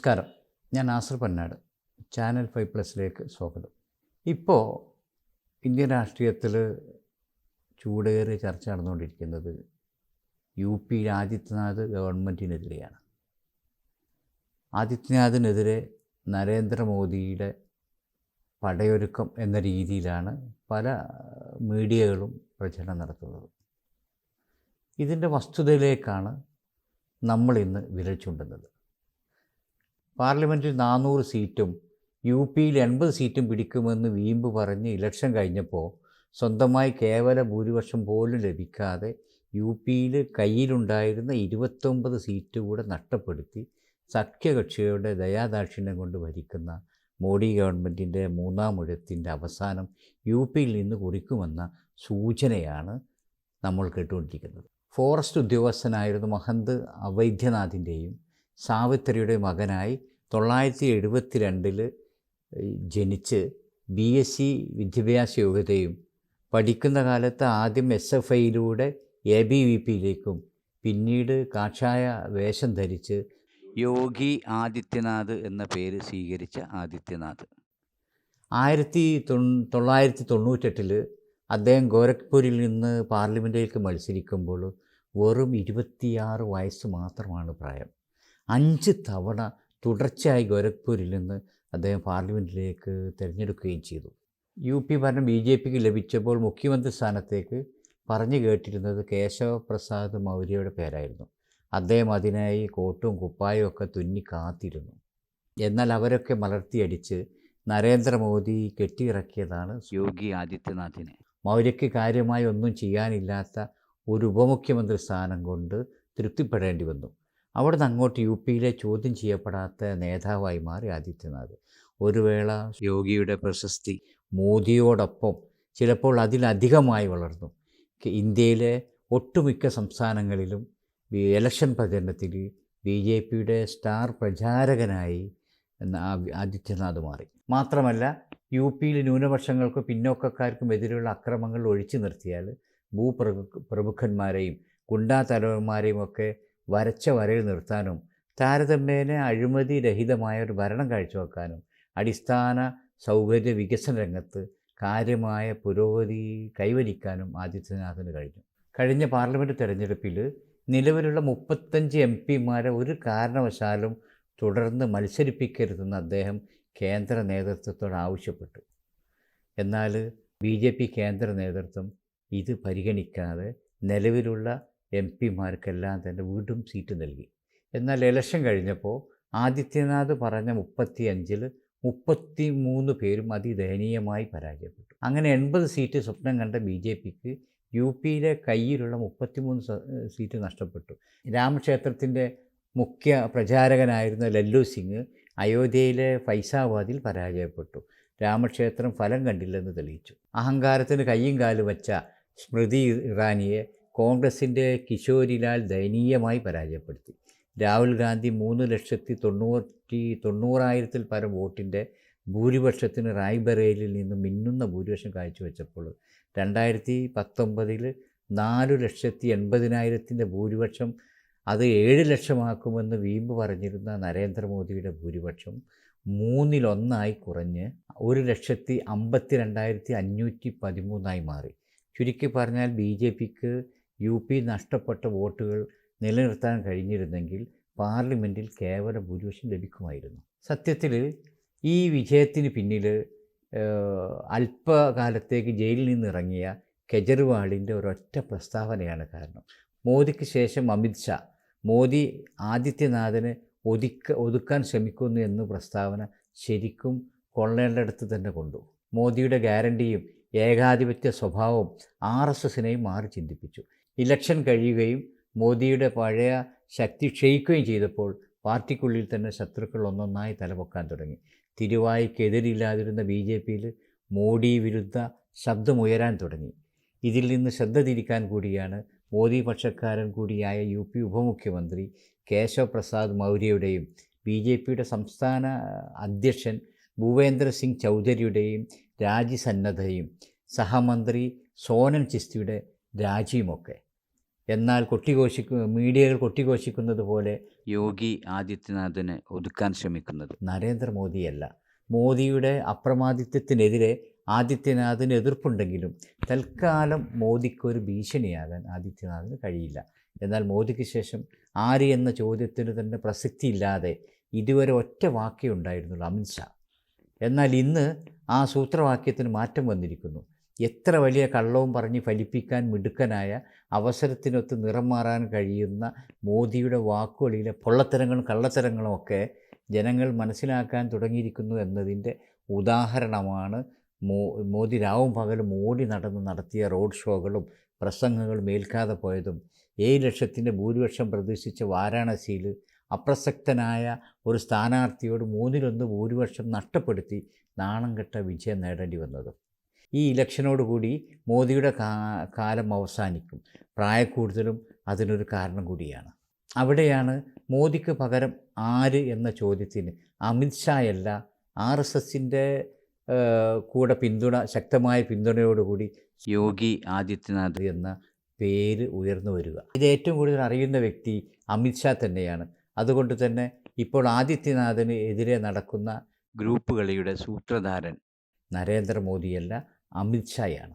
നമസ്കാരം. ഞാൻ നാസർ പന്നാട്. ചാനൽ 5+ലേക്ക് സ്വാഗതം. ഇപ്പോൾ ഇന്ത്യൻ രാഷ്ട്രീയത്തിൽ ചൂടേറിയ ചർച്ച നടന്നുകൊണ്ടിരിക്കുന്നത് UP ആദിത്യനാഥ് ഗവൺമെൻറ്റിനെതിരെയാണ്. ആദിത്യനാഥിനെതിരെ നരേന്ദ്രമോദിയുടെ പടയൊരുക്കം എന്ന രീതിയിലാണ് പല മീഡിയകളും പ്രചരണം നടത്തുന്നത്. ഇതിൻ്റെ വസ്തുതയിലേക്കാണ് നമ്മളിന്ന് വിരൽ ചൂണ്ടുന്നത്. പാർലമെൻറ്റിൽ 400 സീറ്റും UPയിൽ 80 സീറ്റും പിടിക്കുമെന്ന് വീമ്പ് പറഞ്ഞ് ഇലക്ഷൻ കഴിഞ്ഞപ്പോൾ സ്വന്തമായി കേവല ഭൂരിപക്ഷം പോലും ലഭിക്കാതെ UPയിൽ കയ്യിലുണ്ടായിരുന്ന 29 സീറ്റ് കൂടെ നഷ്ടപ്പെടുത്തി സഖ്യകക്ഷികളുടെ ദയാദാക്ഷിണ്യം കൊണ്ട് ഭരിക്കുന്ന മോഡി ഗവൺമെൻറ്റിൻ്റെ മൂന്നാം ഊഴത്തിൻ്റെ അവസാനം UPയിൽ നിന്ന് കുറിക്കുമെന്ന സൂചനയാണ് നമ്മൾ കേട്ടുകൊണ്ടിരിക്കുന്നത്. ഫോറസ്റ്റ് ഉദ്യോഗസ്ഥനായിരുന്ന മഹന്ത് അവൈദ്യനാഥിൻ്റെയും സാവിത്രിയുടെ മകനായി 1972 ജനിച്ച് BSc വിദ്യാഭ്യാസ യോഗ്യതയും പഠിക്കുന്ന കാലത്ത് ആദ്യം SFIയിലൂടെ ABVPയിലേക്കും പിന്നീട് കാഷായ വേഷം ധരിച്ച് യോഗി ആദിത്യനാഥ് എന്ന പേര് സ്വീകരിച്ച ആദിത്യനാഥ് 1998 അദ്ദേഹം ഗോരഖ്പൂരിൽ നിന്ന് പാർലമെൻറ്റിലേക്ക് മത്സരിക്കുമ്പോൾ വെറും 26 വയസ്സ് മാത്രമാണ് പ്രായം. 5 തവണ തുടർച്ചയായി ഗോരഖ്പൂരിൽ നിന്ന് അദ്ദേഹം പാർലമെൻറ്റിലേക്ക് തിരഞ്ഞെടുക്കുകയും ചെയ്തു. UP ഭരണം BJPക്ക് ലഭിച്ചപ്പോൾ മുഖ്യമന്ത്രി സ്ഥാനത്തേക്ക് പറഞ്ഞു കേട്ടിരുന്നത് കേശവ പ്രസാദ് മൗര്യയുടെ പേരായിരുന്നു. അദ്ദേഹം അതിനായി കോട്ടും കുപ്പായവും ഒക്കെ തുന്നി കാത്തിരുന്നു. എന്നാൽ അവരൊക്കെ മലർത്തിയടിച്ച് നരേന്ദ്രമോദി കെട്ടിയിറക്കിയതാണ് യോഗി ആദിത്യനാഥിനെ. മൗര്യയ്ക്ക് കാര്യമായി ഒന്നും ചെയ്യാനില്ലാത്ത ഒരു ഉപമുഖ്യമന്ത്രി സ്ഥാനം കൊണ്ട് തൃപ്തിപ്പെടേണ്ടി വന്നു. അവിടെ നിന്ന് അങ്ങോട്ട് UPയിലെ ചോദ്യം ചെയ്യപ്പെടാത്ത നേതാവായി മാറി ആദിത്യനാഥ്. ഒരു വേള യോഗിയുടെ പ്രശസ്തി മോദിയോടൊപ്പം ചിലപ്പോൾ അതിലധികമായി വളർന്നു. ഇന്ത്യയിലെ ഒട്ടുമിക്ക സംസ്ഥാനങ്ങളിലും ഇലക്ഷൻ പ്രചരണത്തിൽ BJPയുടെ സ്റ്റാർ പ്രചാരകനായി ആദിത്യനാഥ് മാറി. മാത്രമല്ല UPയിൽ ന്യൂനപക്ഷങ്ങൾക്കും പിന്നോക്കക്കാർക്കും എതിരെയുള്ള അക്രമങ്ങൾ ഒഴിച്ചു നിർത്തിയാൽ ഭൂപ്രഭുക്കന്മാരെയും ഗുണ്ടാ തലവന്മാരെയും ഒക്കെ വരച്ച വരയിൽ നിർത്താനും താരതമ്യേന അഴിമതി രഹിതമായ ഒരു ഭരണം കാഴ്ചവെക്കാനും അടിസ്ഥാന സൗകര്യ വികസന രംഗത്ത് കാര്യമായ പുരോഗതി കൈവരിക്കാനും ആദിത്യനാഥിന് കഴിഞ്ഞു. കഴിഞ്ഞ പാർലമെൻറ്റ് തെരഞ്ഞെടുപ്പിൽ നിലവിലുള്ള 35 MPമാരെ ഒരു കാരണവശാലും തുടർന്ന് മത്സരിപ്പിക്കരുതെന്ന് അദ്ദേഹം കേന്ദ്ര നേതൃത്വത്തോട് ആവശ്യപ്പെട്ടു. എന്നാൽ BJP കേന്ദ്ര നേതൃത്വം ഇത് പരിഗണിക്കാതെ നിലവിലുള്ള MPമാർക്കെല്ലാം തന്നെ വീണ്ടും സീറ്റ് നൽകി. എന്നാൽ ഇലക്ഷൻ കഴിഞ്ഞപ്പോൾ ആദിത്യനാഥ് പറഞ്ഞ 35-ൽ 33 പേരും അതിദയനീയമായി പരാജയപ്പെട്ടു. അങ്ങനെ 80 സീറ്റ് സ്വപ്നം കണ്ട BJPക്ക് UPയിലെ കയ്യിലുള്ള 33 സീറ്റ് നഷ്ടപ്പെട്ടു. രാമക്ഷേത്രത്തിൻ്റെ മുഖ്യ പ്രചാരകനായിരുന്ന ലല്ലു സിംഗ് അയോധ്യയിലെ ഫൈസാബാദിൽ പരാജയപ്പെട്ടു. രാമക്ഷേത്രം ഫലം കണ്ടില്ലെന്ന് തെളിയിച്ചു. അഹങ്കാരത്തിന് കയ്യും കാലും വച്ച സ്മൃതി ഇറാനിയെ കോൺഗ്രസിൻ്റെ കിഷോരിലാൽ ദയനീയമായി പരാജയപ്പെടുത്തി. രാഹുൽ ഗാന്ധി 3,90,000 പരം വോട്ടിൻ്റെ ഭൂരിപക്ഷത്തിന് റായ്ബറേലിയിൽ നിന്ന് മിന്നുന്ന ഭൂരിപക്ഷം കാഴ്ചവെച്ചപ്പോൾ 2019 4,80,000 ഭൂരിപക്ഷം അത് 7 ലക്ഷമാക്കുമെന്ന് വീമ്പ് പറഞ്ഞിരുന്ന നരേന്ദ്രമോദിയുടെ ഭൂരിപക്ഷം 1/3 കുറഞ്ഞ് 1,52,513 മാറി. ചുരുക്കി പറഞ്ഞാൽ BJPക്ക് UP നഷ്ടപ്പെട്ട വോട്ടുകൾ നിലനിർത്താൻ കഴിഞ്ഞിരുന്നെങ്കിൽ പാർലമെൻറ്റിൽ കേവല ഭൂരിപക്ഷം ലഭിക്കുമായിരുന്നു. സത്യത്തിൽ ഈ വിജയത്തിന് പിന്നിൽ അല്പകാലത്തേക്ക് ജയിലിൽ നിന്നിറങ്ങിയ കെജ്രിവാളിൻ്റെ ഒരൊറ്റ പ്രസ്താവനയാണ് കാരണം. മോദിക്ക് ശേഷം അമിത്ഷാ മോദി ആദിത്യനാഥിനെ ഒതുക്കാൻ ശ്രമിക്കുന്നു എന്ന പ്രസ്താവന ശരിക്കും കൊള്ളേണ്ടടുത്ത് തന്നെ കൊണ്ടു. മോദിയുടെ ഗ്യാരണ്ടിയും ഏകാധിപത്യ സ്വഭാവവും RSSനെയും മാറി ചിന്തിപ്പിച്ചു. ഇലക്ഷൻ കഴിയുകയും മോദിയുടെ പഴയ ശക്തി ക്ഷയിക്കുകയും ചെയ്തപ്പോൾ പാർട്ടിക്കുള്ളിൽ തന്നെ ശത്രുക്കൾ ഒന്നൊന്നായി തലപൊക്കാൻ തുടങ്ങി. തിരുവായ്ക്കെതിരില്ലാതിരുന്ന BJPയിൽ മോഡി വിരുദ്ധ ശബ്ദമുയരാൻ തുടങ്ങി. ഇതിൽ നിന്ന് ശ്രദ്ധ തിരിക്കാൻ കൂടിയാണ് മോദി പക്ഷക്കാരൻ കൂടിയായ UP ഉപമുഖ്യമന്ത്രി കേശവ് പ്രസാദ് മൗര്യയുടെയും BJPയുടെ സംസ്ഥാന അധ്യക്ഷൻ ഭൂപേന്ദ്ര സിംഗ് ചൗധരിയുടെയും രാജിസന്നദ്ധയും സഹമന്ത്രി സോനൽ ചിസ്തിയുടെ രാജിയുമൊക്കെ. എന്നാൽ മീഡിയകൾ കൊട്ടിഘോഷിക്കുന്നത് പോലെ യോഗി ആദിത്യനാഥിനെ ഒതുക്കാൻ ശ്രമിക്കുന്നത് നരേന്ദ്രമോദിയല്ല. മോദിയുടെ അപ്രമാദിത്വത്തിനെതിരെ ആദിത്യനാഥിന് എതിർപ്പുണ്ടെങ്കിലും തൽക്കാലം മോദിക്കൊരു ഭീഷണിയാകാൻ ആദിത്യനാഥിന് കഴിയില്ല. എന്നാൽ മോദിക്ക് ശേഷം ആര് എന്ന ചോദ്യത്തിന് തന്നെ പ്രസക്തിയില്ലാതെ ഇതുവരെ ഒറ്റ വാക്കേ ഉണ്ടായിരുന്നുള്ളൂ, അമിത്ഷാ. എന്നാൽ ഇന്ന് ആ സൂത്രവാക്യത്തിന് മാറ്റം വന്നിരിക്കുന്നു. എത്ര വലിയ കള്ളവും പറഞ്ഞ് ഫലിപ്പിക്കാൻ മിടുക്കനായ, അവസരത്തിനൊത്ത് നിറം മാറാൻ കഴിയുന്ന മോദിയുടെ വാക്കുകളിലെ പൊള്ളത്തരങ്ങളും കള്ളത്തരങ്ങളും ഒക്കെ ജനങ്ങൾ മനസ്സിലാക്കാൻ തുടങ്ങിയിരിക്കുന്നു എന്നതിൻ്റെ ഉദാഹരണമാണ് മോദി രാവും പകലും ഓടി നടത്തിയ റോഡ് ഷോകളും പ്രസംഗങ്ങളും ഏൽക്കാതെ പോയതും 7 ലക്ഷത്തിൻ്റെ ഭൂരിപക്ഷം പ്രതീക്ഷിച്ച വാരാണസിയിൽ അപ്രസക്തനായ ഒരു സ്ഥാനാർത്ഥിയോട് 1/3 ഭൂരിപക്ഷം നഷ്ടപ്പെടുത്തി നാണം കെട്ട വിജയം നേടേണ്ടി വന്നതും. ഈ ഇലക്ഷനോടുകൂടി മോദിയുടെ കാലം അവസാനിക്കും. പ്രായക്കൂടുതലും അതിനൊരു കാരണം കൂടിയാണ്. അവിടെയാണ് മോദിക്ക് പകരം ആര് എന്ന ചോദ്യത്തിന് അമിത്ഷായല്ല, RSSൻ്റെ കൂടെ ശക്തമായ പിന്തുണയോടുകൂടി യോഗി ആദിത്യനാഥ് എന്ന പേര് ഉയർന്നു വരിക. ഇത് ഏറ്റവും കൂടുതൽ അറിയുന്ന വ്യക്തി അമിത്ഷാ തന്നെയാണ്. അതുകൊണ്ട് തന്നെ ഇപ്പോൾ ആദിത്യനാഥിന് എതിരെ നടക്കുന്ന ഗ്രൂപ്പ് കളിയുടെ സൂത്രധാരൻ നരേന്ദ്രമോദിയല്ല, അമിത്ഷായാണ്.